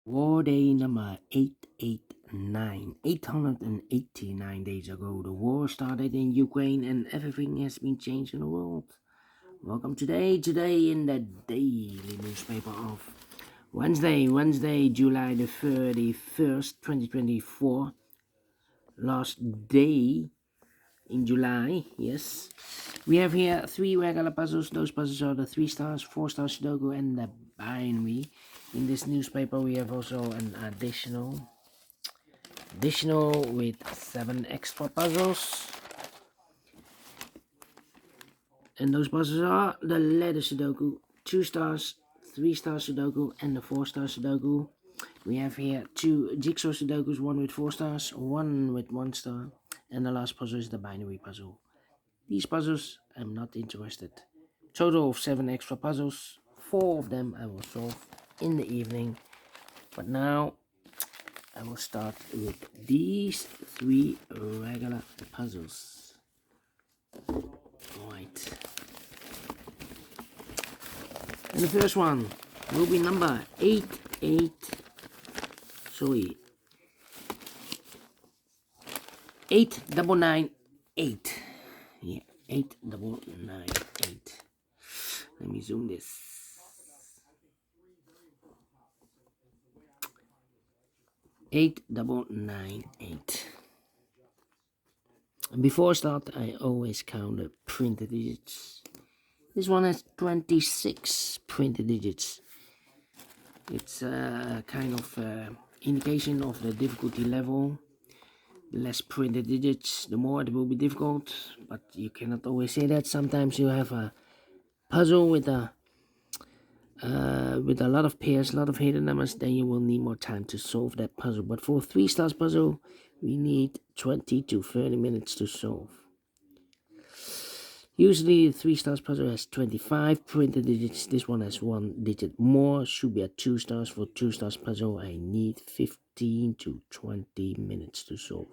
War day number 889. 889 days ago, the war started in Ukraine and everything has been changed in the world. Welcome today in the daily newspaper of Wednesday, July the 31st, 2024. Last day in July, yes. We have here three regular puzzles. Those puzzles are the 3 stars, 4 stars Sudoku, and the binary. In this newspaper, we have also an additional with 7 extra puzzles. And those puzzles are the letter Sudoku, 2 stars, 3 stars Sudoku, and the 4 stars Sudoku. We have here 2 jigsaw Sudokus, one with 4 stars, one with 1 star, and the last puzzle is the binary puzzle. These puzzles I'm not interested. Total of 7 extra puzzles. 4 of them I will solve in the evening. But now I will start with these 3 regular puzzles. Alright. And the first one will be number 8998. Yeah, 8998. Let me zoom this. Eight double nine eight. And before I start, I always count the printed digits. This one has 26 printed digits. It's a kind of indication of the difficulty level. The less printed digits, the more it will be difficult. But you cannot always say that. Sometimes you have a puzzle with a lot of pairs, a lot of hidden numbers, then you will need more time to solve that puzzle. But for a 3 stars puzzle, we need 20 to 30 minutes to solve. Usually the 3 stars puzzle has 25 printed digits. This one has 1 digit more. Should be a 2 stars. For 2 stars puzzle, I need 15 to 20 minutes to solve.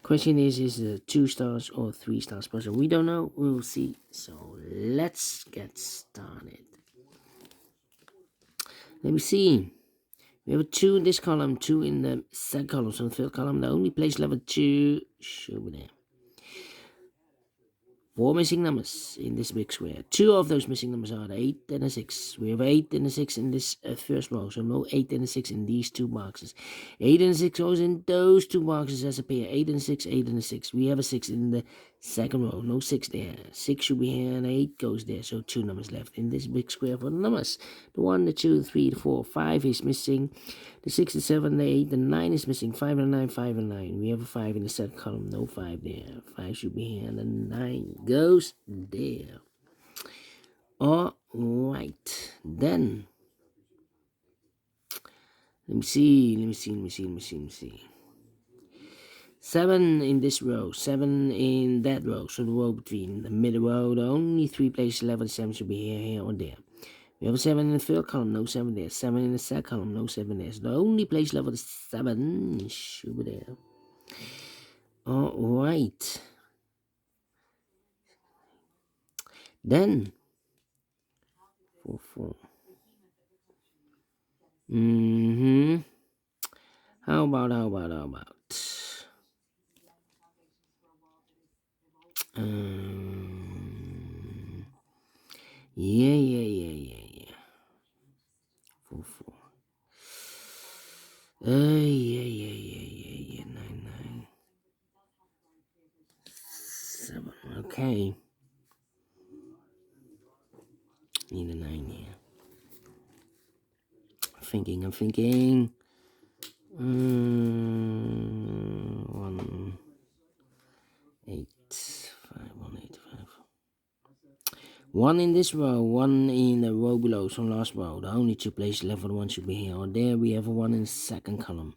Question is it a 2 stars or 3 stars puzzle? We don't know. We'll see. So let's get started. Let me see. We have a 2 in this column, 2 in the second column. So the third column, the only place level 2 should be there. 4 missing numbers in this big square. 2 of those missing numbers are the 8 and the 6. We have 8 and a 6 in this first row, so no 8 and a 6 in these 2 boxes. 8 and a 6 goes in those 2 boxes as a pair. 8 and 6, 8 and a 6. We have a 6 in the second row, no 6 there. 6 should be here and 8 goes there, so 2 numbers left in this big square for the numbers. The 1, the 2, the 3, the 4, 5 is missing. The 6, the 7, the 8, the 9 is missing. 5 and 9, 5 and 9. We have a 5 in the second column, no 5 there. 5 should be here and the 9 goes there. Alright, then let me see. 7 in this row, 7 in that row, so the row between the middle row, the only 3 places level 7 should be here, or there. We have a 7 in the third column, no 7 there. 7 in the second column, no 7 there. So the only place level is 7 should be there. Alright. Then 4. How about yeah. 4. Yeah. 9. 7. Okay. Need a 9 here. I'm thinking. 1, 8, 5, 1, 8, 5. 1 in this row, 1 in the row below, so last row. The only 2 places left for the 1 should be here. Or there we have a 1 in the second column.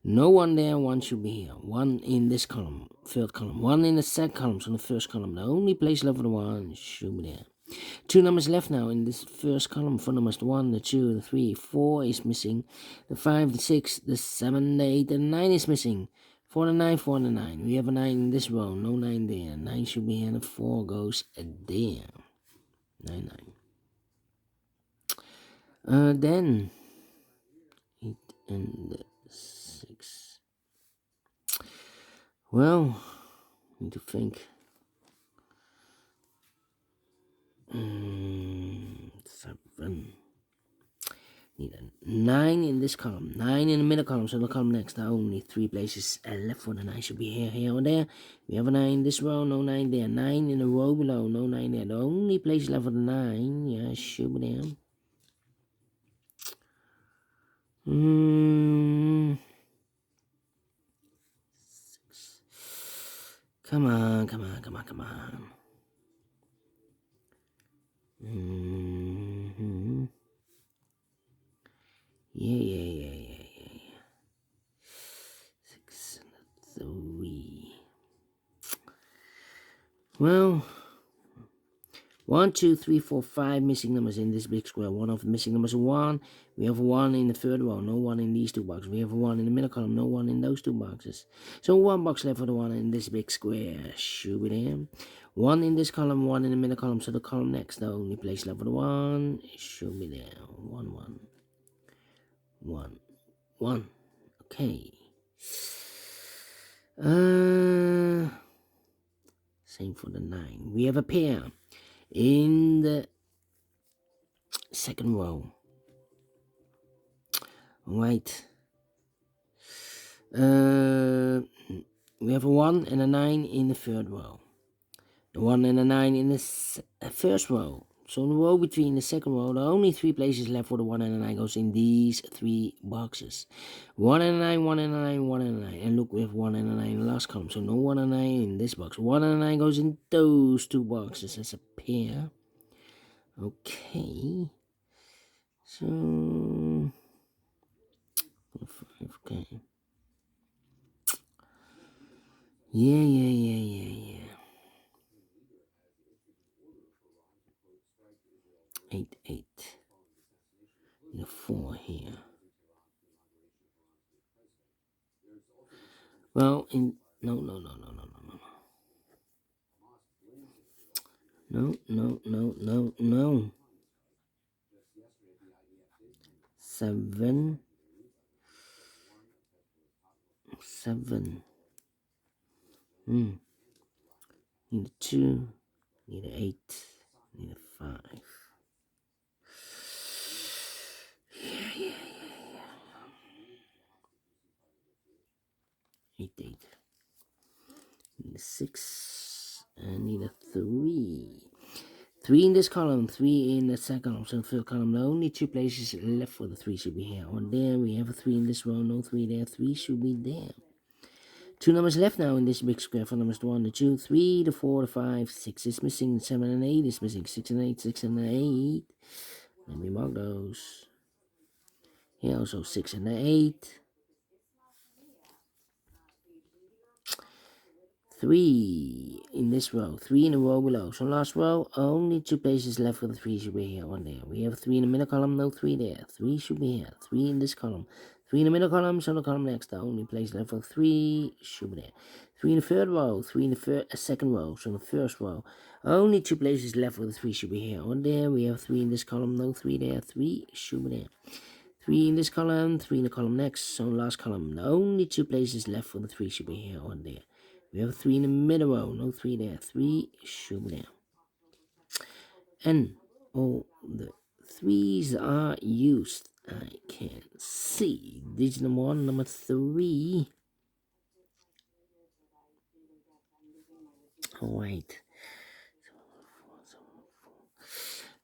No 1 there, 1 should be here. 1 in this column, third column. 1 in the second column, so the first column. The only place left for the 1 should be there. 2 numbers left now in this first column. 4 numbers, the 1, the 2, the 3, 4 is missing. The 5, the 6, the 7, the 8, the 9 is missing. 4 and 9, 4 and 9. We have a 9 in this row, no 9 there. 9 should be here, and the 4 goes there. 9. Then 8, and the 6. Well, need to think. 7. Need a 9 in this column, 9 in the middle column, so the column next. There are only 3 places left for the 9. Should be here, or there. We have a 9 in this row, no 9 there. 9 in the row below, no 9 there. The only place left for the 9, yeah, should be there. Hmm. 6. Come on. Mm-hmm. Yeah. 6 and 3. Well, 1, 2, 3, 4, 5 missing numbers in this big square. One of the missing numbers is 1. We have 1 in the third row, no 1 in these 2 boxes. We have 1 in the middle column, no 1 in those 2 boxes. So 1 box left for the 1 in this big square. Should be there. 1 in this column, 1 in the middle column. So the column next, the only place left for the 1. It should be there. 1. 1. Okay. Same for the 9. We have a pair in the second row. Right. We have a 1 and a 9 in the third row. The 1 and a 9 in the first row. So in the row between the second row, there are only 3 places left for the 1 and a 9 goes in these 3 boxes. 1 and a 9, 1 and a 9, 1 and a 9. And look, we have 1 and a 9 in the last column. So no 1 and a 9 in this box. 1 and a 9 goes in those 2 boxes as a pair. Okay. So... okay. Yeah. 8. And a 4 here. Well, in no. No. 7. Need a 2. Need a 8. Need a 5. Yeah. 8. Need a 6. And need a 3. 3 in this column, 3 in the second column. So the third column, the only 2 places left for the 3 should be here. On there, we have a 3 in this row, no 3 there. 3 should be there. 2 numbers left now in this big square for numbers 1, 2, 3, 4, 5, 6 is missing, 7 and 8 is missing, 6 and 8, 6 and 8. Let me mark those. Here also 6 and 8. 3 in this row, 3 in the row below. So last row, only 2 places left for the 3 should be here, 1 there. We have 3 in the middle column, no 3 there. 3 should be here, 3 in this column. 3 in the middle column, so the column next, the only place left for 3 should be there. 3 in the third row, 3 in the second row, so the first row. Only 2 places left for the 3 should be here, 1 there. We have 3 in this column, no 3 there. 3 should be there. 3 in this column, 3 in the column next, so last column. The only 2 places left for the 3 should be here, 1 there. We have 3 in the middle row, no 3 there. 3 should be there. And all the 3s are used. I can see. Digit number 1, number 3. Alright.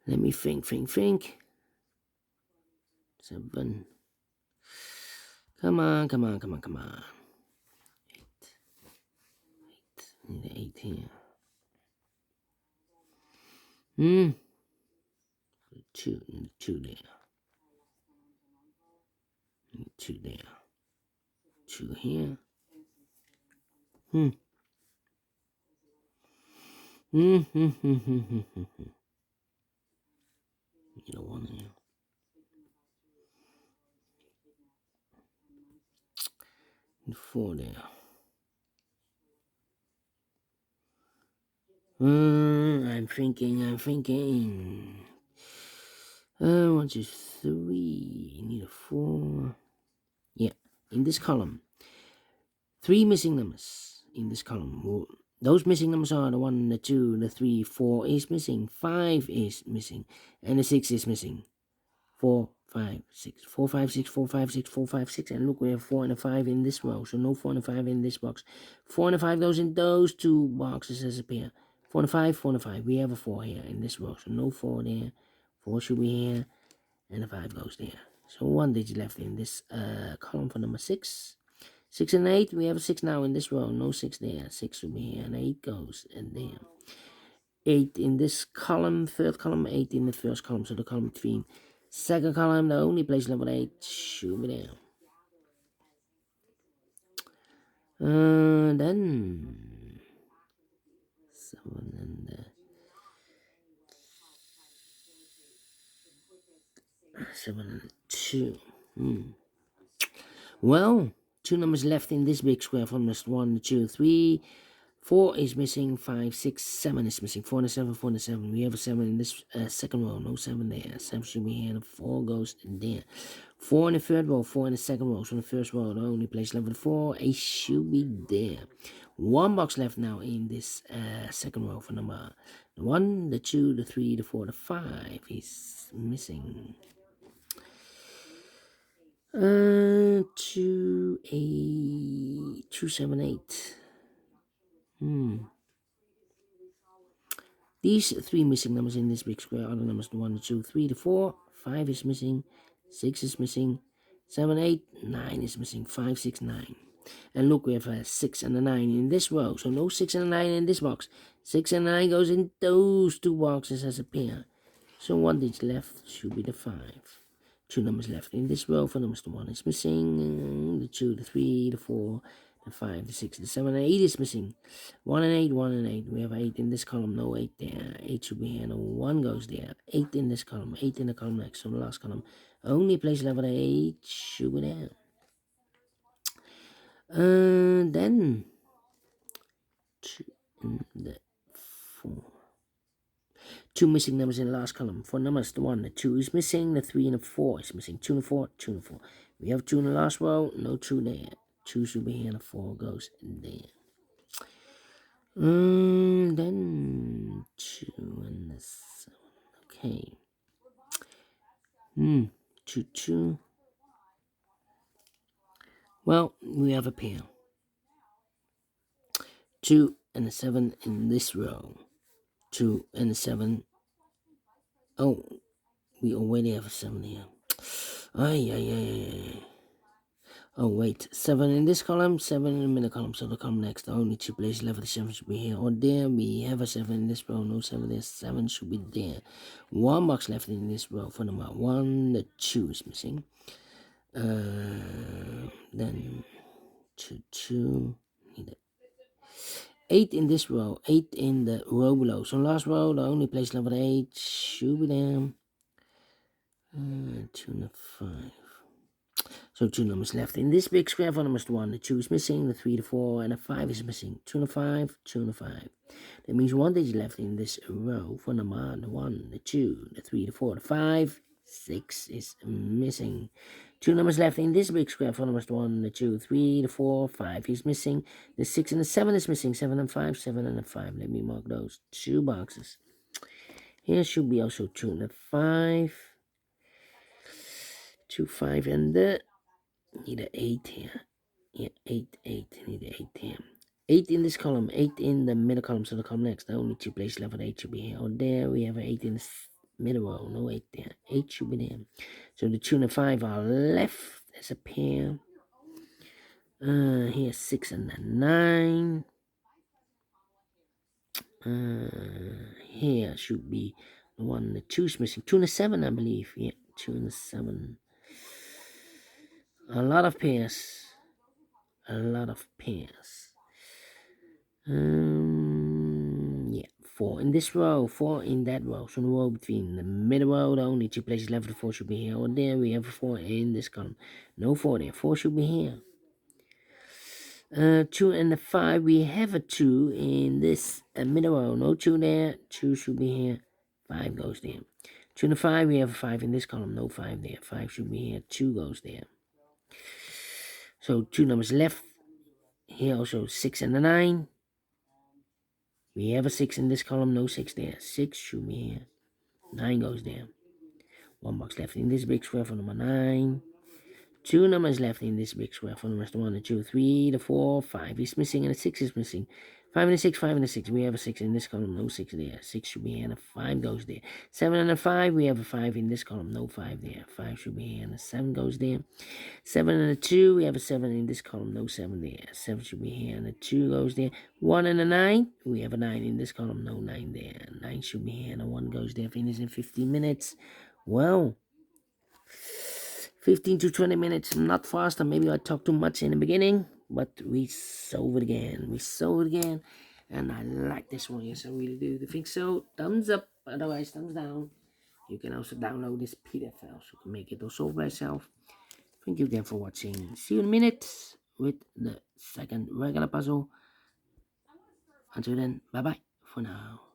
Let me think. 7. Come on. 8. Need an 8 here. 2 there. 2 there. 2 here. Need a 1 here. And 4 there. I'm thinking. 1, 2, 3. Need a 4. in this column. 3 missing numbers in this column. Those missing numbers are the 1, the 2, the 3, 4 is missing, 5 is missing, and the 6 is missing. 4, 5, 6, 4, 5, 6, 4, 5, 6, 4, 5, 6, and look, we have 4 and a 5 in this row, so no 4 and a 5 in this box. 4 and a 5 goes in those 2 boxes as a pair. 4 and a 5, 4 and a 5. We have a 4 here in this row, so no 4 there. 4 should be here, and a 5 goes there. So 1 digit left in this column for number 6. 6 and 8, we have a 6 now in this row, no 6 there. 6 should be here, and 8 goes in there. 8 in this column, third column, 8 in the first column, so the column between. Second column, the only place level 8 should be there. Then 7 and 7 and 2. Well, 2 numbers left in this big square from just 1, 2, 3. 4 is missing, 5, 6, 7 is missing, 4 and a 7, 4 and a 7. We have a 7 in this second row, no 7 there. 7 should be here, and 4 goes in there. 4 in the third row, 4 in the second row. So in the first row, the only place level 4, 8 should be there. 1 box left now in this second row for number 1, the 2, the 3, the 4, the 5 is missing. 2, 8, 2, 7, 8. These 3 missing numbers in this big square are the numbers 1, 2, 3, 4, 5 is missing, 6 is missing, 7, 8, 9 is missing, 5, 6, 9. And look, we have a 6 and a 9 in this row, so no 6 and a 9 in this box. 6 and 9 goes in those 2 boxes as a pair. So 1 digit left should be the 5. 2 numbers left in this row for numbers 1 is missing, the 2, the 3, the 4, the 5, the 6, the 7, and 8 is missing. 1 and 8, 1 and 8. We have 8 in this column, no 8 there. 8 should be here, no 1 goes there. 8 in this column, 8 in the column next, so the last column. Only place level 8 should be there. Then 2 and the 4. 2 missing numbers in the last column. For numbers, the 1, the 2 is missing, the 3 and the 4 is missing. 2 and 4, 2 and 4. We have 2 in the last row, no 2 there. 2 should be here, and the 4 goes in there. Then 2 and the 7. Okay. 2, 2. Well, we have a pair. 2 and a 7 in this row. 2 and a 7. Oh, we already have a 7 here. Oh, wait. 7 in this column, 7 in the middle column. So the column next, the only 2 places left, the 7 should be here or there. We have a 7 in this row, no 7 there. 7 should be there. 1 box left in this row for number 1. The 2 is missing. Then 2, 2. Need it. 8 in this row, 8 in the row below. So last row, the only place level 8 should be there. 2 and 5. So 2 numbers left in this big square for numbers 1. The 2 is missing, the 3, the 4, and the 5 is missing. 2 and 5, 2 and 5. That means 1 digit left in this row for number the 1, the 2, the 3, the 4, the 5. 6 is missing. 2 numbers left in this big square for numbers 1, the 2, 3, the 4, 5 is missing. The 6 and the 7 is missing. 7 and 5, 7 and 5. Let me mark those 2 boxes. Here should be also 2 and 5. 2, 5, and the need an 8 here. Yeah, 8, 8. Need an 8 here. 8 in this column, 8 in the middle column, so the column next. The only 2 places left, 8 should be here or there. We have an 8 in the middle row, no 8 there. 8 should be there. So the 2 and the 5 are left as a pair. Here's 6 and the 9. Here should be the 1, the 2 is missing. 2 and the 7, I believe. Yeah, 2 and the 7. A lot of pairs. A lot of pairs. Yeah, 4 in this row, 4 in that row. So the row between the middle row, the only 2 places left, the 4 should be here or there. We have a 4 in this column. No 4 there. 4 should be here. 2 and the 5, we have a 2 in this middle row. No 2 there. 2 should be here. 5 goes there. 2 and the 5, we have a 5 in this column. No 5 there. 5 should be here. 2 goes there. So So 2 numbers left. Here also 6 and a 9. We have a 6 in this column, no 6 there. 6 should be here. 9 goes there. 1 box left in this big square for number 9. 2 numbers left in this big square for numbers 1 and 2. 3, the 4, 5 is missing, and the 6 is missing. 5 and a 6, 5 and a 6. We have a 6 in this column, no 6 there. 6 should be here, and a 5 goes there. 7 and a 5, we have a 5 in this column, no 5 there. 5 should be here, and a 7 goes there. 7 and a 2, we have a 7 in this column, no 7 there. 7 should be here, and a 2 goes there. 1 and a 9, we have a 9 in this column, no 9 there. 9 should be here, and a 1 goes there. Finish in 15 minutes. Well, 15 to 20 minutes, not faster. Maybe I talked too much in the beginning, but we solved it again. And I like this one. Yes, I really do. If you think so, thumbs up. Otherwise, thumbs down. You can also download this PDF file so you can make it or solve by yourself. Thank you again for watching. See you in a minute with the second regular puzzle. Until then, bye bye for now.